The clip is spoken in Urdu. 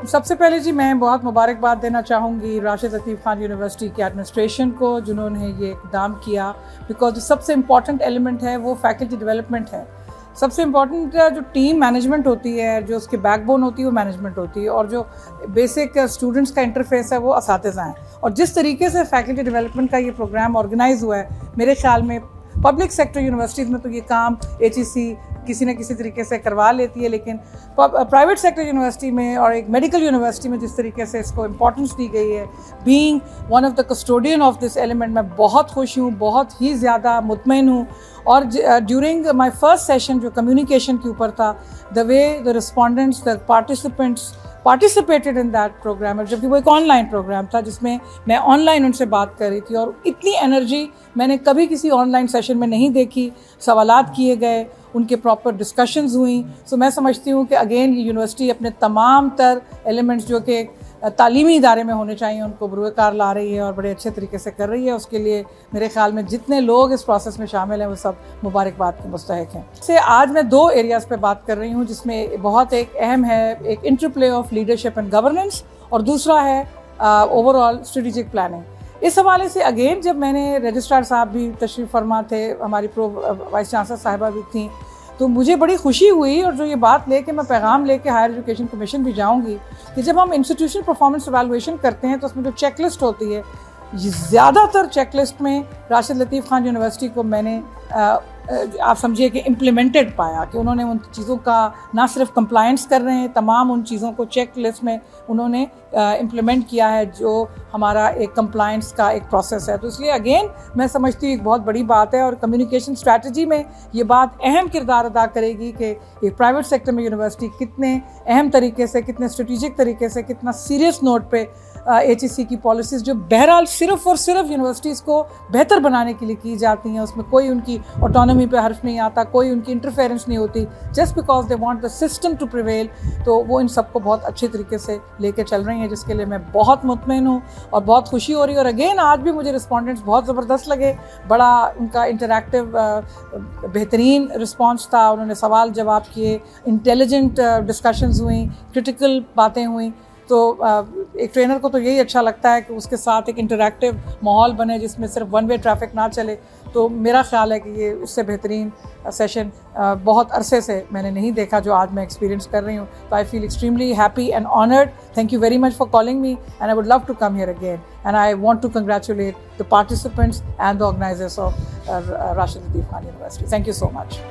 سب سے پہلے جی میں بہت مبارکباد دینا چاہوں گی راشد لطیف خان یونیورسٹی کی ایڈمنسٹریشن کو، جنہوں نے یہ اقدام کیا، بیکاز سب سے امپورٹنٹ ایلیمنٹ ہے وہ فیکلٹی ڈیولپمنٹ ہے. سب سے امپورٹنٹ جو ٹیم مینجمنٹ ہوتی ہے، جو اس کی بیک بون ہوتی ہے وہ مینجمنٹ ہوتی ہے، اور جو بیسک اسٹوڈنٹس کا انٹرفیس ہے وہ اساتذہ ہیں. اور جس طریقے سے فیکلٹی ڈیولپمنٹ کا یہ پروگرام آرگنائز ہوا ہے، میرے خیال میں پبلک سیکٹر یونیورسٹیز میں تو یہ کام HEC کسی نہ کسی طریقے سے کروا لیتی ہے، لیکن پرائیویٹ سیکٹر یونیورسٹی میں اور ایک میڈیکل یونیورسٹی میں جس طریقے سے اس کو امپورٹنس دی گئی ہے، being one of the custodian of this element, میں بہت خوش ہوں، بہت ہی زیادہ مطمئن ہوں. اور ڈیورنگ مائی فرسٹ سیشن جو کمیونیکیشن کے اوپر تھا، the way the respondents the participants participated in that program، اور جبکہ وہ ایک آن لائن پروگرام تھا جس میں میں آن لائن ان سے بات کر رہی تھی، اور اتنی انرجی میں نے کبھی کسی آن لائن سیشن میں نہیں دیکھی. سوالات کیے گئے، ان کے پراپر ڈسکشنز ہوئیں. سو میں سمجھتی ہوں کہ اگین یہ یونیورسٹی اپنے تمام تر ایلیمنٹس جو کہ تعلیمی ادارے میں ہونے چاہیے ان کو بروئے کار لا رہی ہے اور بڑے اچھے طریقے سے کر رہی ہے. اس کے لیے میرے خیال میں جتنے لوگ اس پروسیس میں شامل ہیں وہ سب مبارکباد کے مستحق ہیں. سے آج میں 2 ایریاز پہ بات کر رہی ہوں جس میں بہت ایک اہم ہے، ایک interplay of leadership and governance, اور دوسرا ہے اوور آل اسٹریٹجک پلاننگ. اس حوالے سے اگین جب میں نے رجسٹرار صاحب بھی تشریف فرما تھے، ہماری وائس چانسلر صاحبہ بھی تھیں، تو مجھے بڑی خوشی ہوئی. اور جو یہ بات لے کے میں پیغام لے کے ہائر ایجوکیشن کمیشن بھی جاؤں گی کہ جب ہم انسٹیٹیوشن پرفارمنس ایویلویشن کرتے ہیں تو اس میں جو چیک لسٹ ہوتی ہے، زیادہ تر چیک لسٹ میں راشد لطیف خان یونیورسٹی کو میں نے آپ سمجھیے کہ امپلیمنٹڈ پایا، کہ انہوں نے ان چیزوں کا نہ صرف کمپلائنس کر رہے ہیں، تمام ان چیزوں کو چیک لسٹ میں انہوں نے امپلیمنٹ کیا ہے، جو ہمارا ایک کمپلائنس کا ایک پروسیس ہے. تو اس لیے اگین میں سمجھتی ہوں ایک بہت بڑی بات ہے، اور کمیونیکیشن اسٹریٹجی میں یہ بات اہم کردار ادا کرے گی کہ ایک پرائیویٹ سیکٹر میں یونیورسٹی کتنے اہم طریقے سے، کتنے اسٹریٹجک طریقے سے، کتنا سیریس نوٹ پہ HEC کی پالیسیز جو بہرحال صرف اور صرف یونیورسٹیز کو بہتر بنانے کے لیے کی جاتی ہیں، اس میں کوئی ان کی آٹونومی پہ حرف نہیں آتا، کوئی ان کی انٹرفیئرنس نہیں ہوتی، just because they want the system to prevail. تو وہ ان سب کو بہت اچھے طریقے سے لے کے چل رہی ہیں، جس کے لیے میں بہت مطمئن ہوں اور بہت خوشی ہو رہی ہے. اور اگین آج بھی مجھے رسپونڈنٹس بہت زبردست لگے، بڑا ان کا انٹریکٹیو بہترین رسپانس تھا. انہوں نے سوال جواب کیے، انٹیلیجنٹ ڈسکشنز ہوئیں، کرٹیکل باتیں ہوئیں. تو ایک ٹرینر کو تو یہی اچھا لگتا ہے کہ اس کے ساتھ ایک انٹریکٹیو ماحول بنے جس میں صرف ون وے ٹریفک نہ چلے. تو میرا خیال ہے کہ یہ اس سے بہترین سیشن بہت عرصے سے میں نے نہیں دیکھا جو آج میں ایکسپیرینس کر رہی ہوں. تو I feel extremely happy and honoured. Thank you very much for calling me and I would love to come here again and I want to congratulate the participants and the organizers of Rashid Lateef Khan University. Thank you so much.